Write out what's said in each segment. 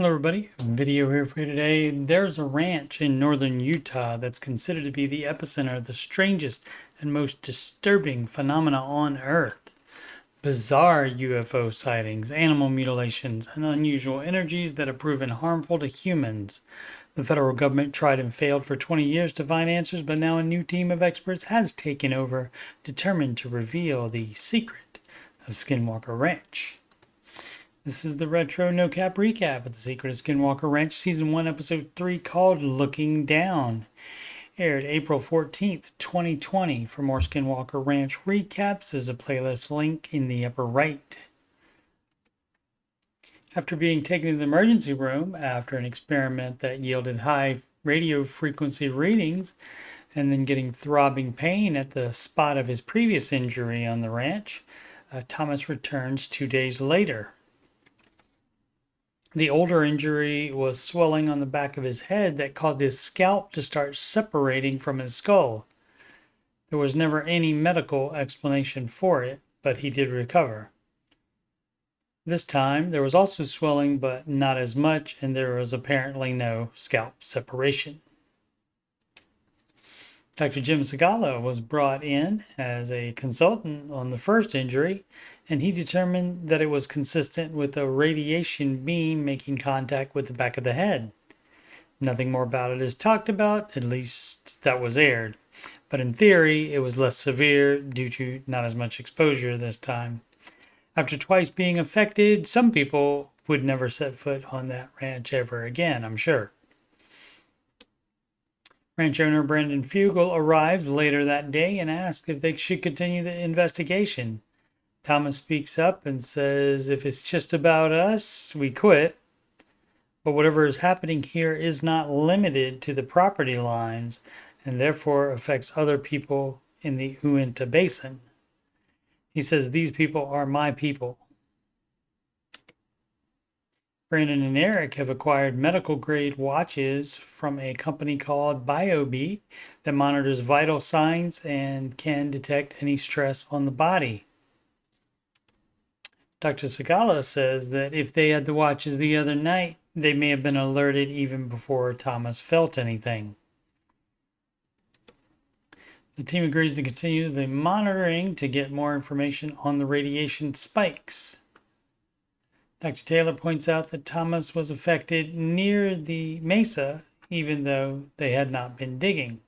Hello everybody, video here for you today. There's a ranch in northern Utah that's considered to be the epicenter of the strangest and most disturbing phenomena on Earth. Bizarre UFO sightings, animal mutilations, and unusual energies that have proven harmful to humans. The federal government tried and failed for 20 years to find answers, but now a new team of experts has taken over, determined to reveal the secret of Skinwalker Ranch. This is the Retro No Cap recap of The Secret of Skinwalker Ranch, Season 1, Episode 3, called Looking Down. Aired April 14th, 2020. For more Skinwalker Ranch recaps, there's a playlist link in the upper right. After being taken to the emergency room after an experiment that yielded high radio frequency readings, and then getting throbbing pain at the spot of his previous injury on the ranch, Thomas returns 2 days later. The older injury was swelling on the back of his head that caused his scalp to start separating from his skull. There was never any medical explanation for it, but he did recover. This time, there was also swelling, but not as much, and there was apparently no scalp separation. Dr. Jim Segala was brought in as a consultant on the first injury, and he determined that it was consistent with a radiation beam making contact with the back of the head. Nothing more about it is talked about, at least that was aired. But in theory, it was less severe due to not as much exposure this time. After twice being affected, some people would never set foot on that ranch ever again, I'm sure. Ranch owner Brandon Fugel arrives later that day and asks if they should continue the investigation. Thomas speaks up and says, if it's just about us, we quit. But whatever is happening here is not limited to the property lines and therefore affects other people in the Uinta Basin. He says, these people are my people. Brandon and Eric have acquired medical-grade watches from a company called BioBeat that monitors vital signs and can detect any stress on the body. Dr. Segala says that if they had the watches the other night, they may have been alerted even before Thomas felt anything. The team agrees to continue the monitoring to get more information on the radiation spikes. Dr. Taylor points out that Thomas was affected near the mesa, even though they had not been digging.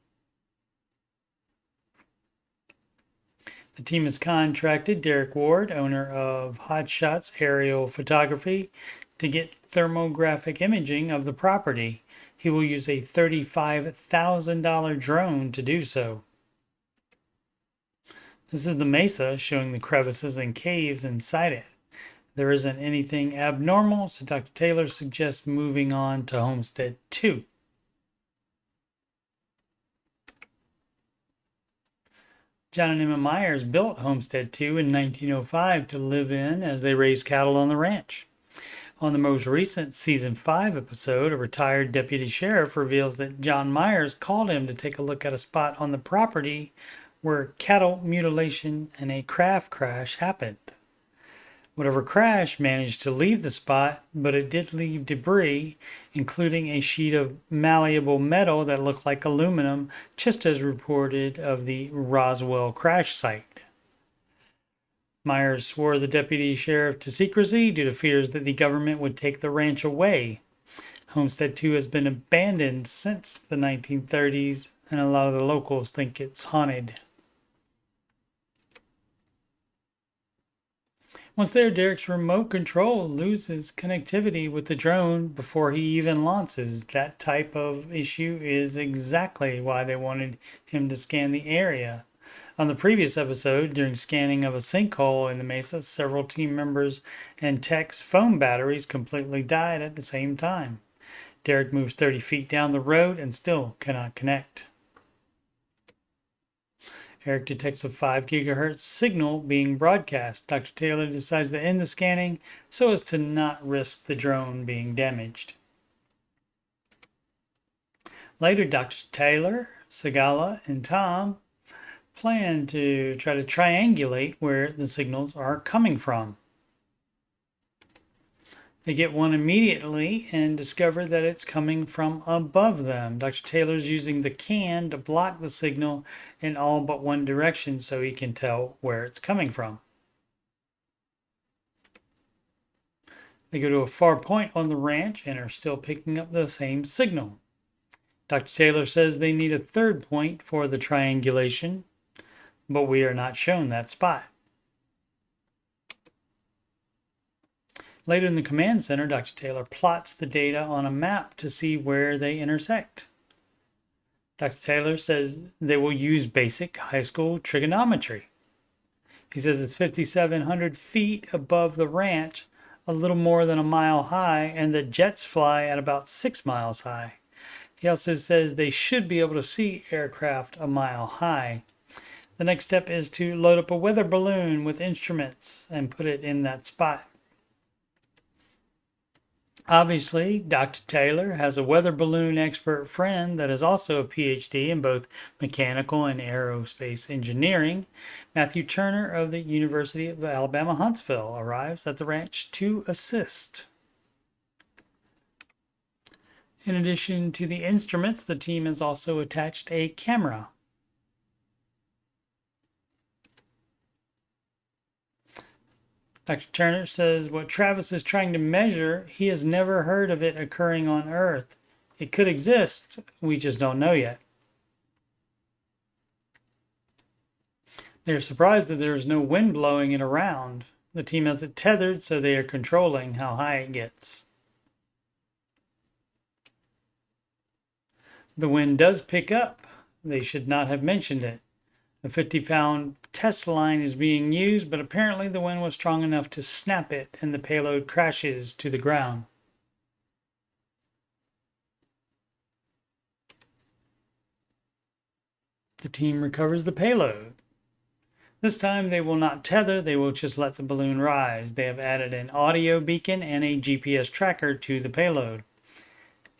The team has contracted Derek Ward, owner of Hot Shots Aerial Photography, to get thermographic imaging of the property. He will use a $35,000 drone to do so. This is the mesa showing the crevices and caves inside it. There isn't anything abnormal, so Dr. Taylor suggests moving on to Homestead 2. John and Emma Myers built Homestead 2 in 1905 to live in as they raised cattle on the ranch. On the most recent Season 5 episode, a retired deputy sheriff reveals that John Myers called him to take a look at a spot on the property where cattle mutilation and a craft crash happened. Whatever crash managed to leave the spot, but it did leave debris, including a sheet of malleable metal that looked like aluminum, just as reported of the Roswell crash site. Myers swore the deputy sheriff to secrecy due to fears that the government would take the ranch away. Homestead 2 has been abandoned since the 1930s, and a lot of the locals think it's haunted. Once there, Derek's remote control loses connectivity with the drone before he even launches. That type of issue is exactly why they wanted him to scan the area. On the previous episode, during scanning of a sinkhole in the mesa, several team members and tech's phone batteries completely died at the same time. Derek moves 30 feet down the road and still cannot connect. Eric detects a 5 gigahertz signal being broadcast. Dr. Taylor decides to end the scanning so as to not risk the drone being damaged. Later, Dr. Taylor, Segala, and Tom plan to try to triangulate where the signals are coming from. They get one immediately and discover that it's coming from above them. Dr. Taylor's using the can to block the signal in all but one direction so he can tell where it's coming from. They go to a far point on the ranch and are still picking up the same signal. Dr. Taylor says they need a third point for the triangulation, but we are not shown that spot. Later in the command center, Dr. Taylor plots the data on a map to see where they intersect. Dr. Taylor says they will use basic high school trigonometry. He says it's 5,700 feet above the ranch, a little more than a mile high, and the jets fly at about 6 miles high. He also says they should be able to see aircraft a mile high. The next step is to load up a weather balloon with instruments and put it in that spot. Obviously, Dr. Taylor has a weather balloon expert friend that is also a PhD in both mechanical and aerospace engineering. Matthew Turner of the University of Alabama, Huntsville arrives at the ranch to assist. In addition to the instruments, the team has also attached a camera. Dr. Turner says what Travis is trying to measure, he has never heard of it occurring on Earth. It could exist, we just don't know yet. They're surprised that there is no wind blowing it around. The team has it tethered, so they are controlling how high it gets. The wind does pick up. They should not have mentioned it. A 50-pound test line is being used, but apparently the wind was strong enough to snap it and the payload crashes to the ground. The team recovers the payload. This time they will not tether, they will just let the balloon rise. They have added an audio beacon and a GPS tracker to the payload.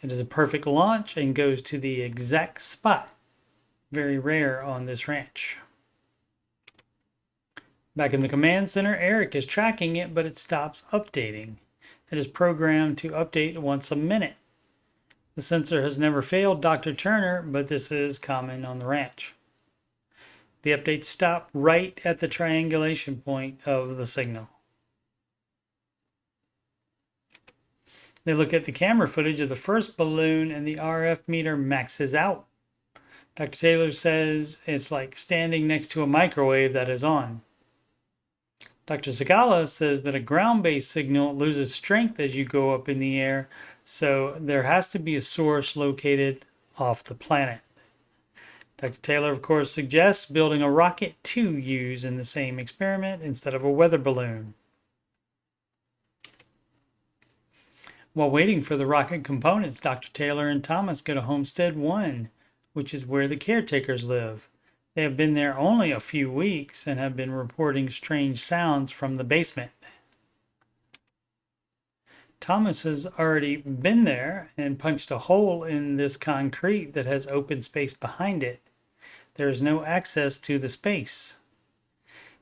It is a perfect launch and goes to the exact spot. Very rare on this ranch. Back in the command center, Eric is tracking it, but it stops updating. It is programmed to update once a minute. The sensor has never failed Dr. Turner, but this is common on the ranch. The updates stop right at the triangulation point of the signal. They look at the camera footage of the first balloon and the RF meter maxes out. Dr. Taylor says it's like standing next to a microwave that is on. Dr. Zagala says that a ground-based signal loses strength as you go up in the air, so there has to be a source located off the planet. Dr. Taylor, of course, suggests building a rocket to use in the same experiment instead of a weather balloon. While waiting for the rocket components, Dr. Taylor and Thomas go to Homestead 1, which is where the caretakers live. They have been there only a few weeks and have been reporting strange sounds from the basement. Thomas has already been there and punched a hole in this concrete that has open space behind it. There is no access to the space.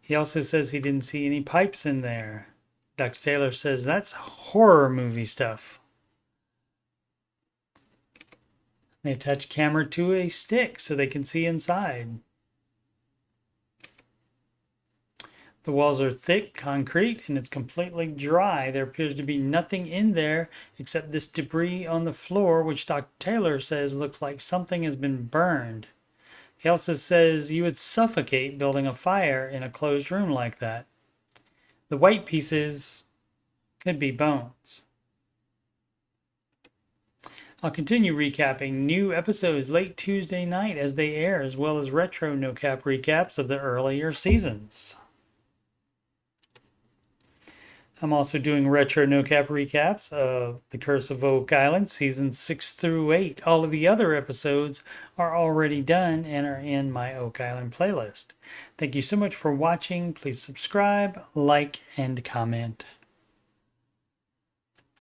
He also says he didn't see any pipes in there. Dr. Taylor says that's horror movie stuff. They attach camera to a stick so they can see inside. The walls are thick concrete and it's completely dry. There appears to be nothing in there except this debris on the floor, which Dr. Taylor says looks like something has been burned. He also says you would suffocate building a fire in a closed room like that. The white pieces could be bones. I'll continue recapping new episodes late Tuesday night as they air, as well as retro no-cap recaps of the earlier seasons. I'm also doing retro no-cap recaps of The Curse of Oak Island, seasons 6 through 8. All of the other episodes are already done and are in my Oak Island playlist. Thank you so much for watching. Please subscribe, like, and comment.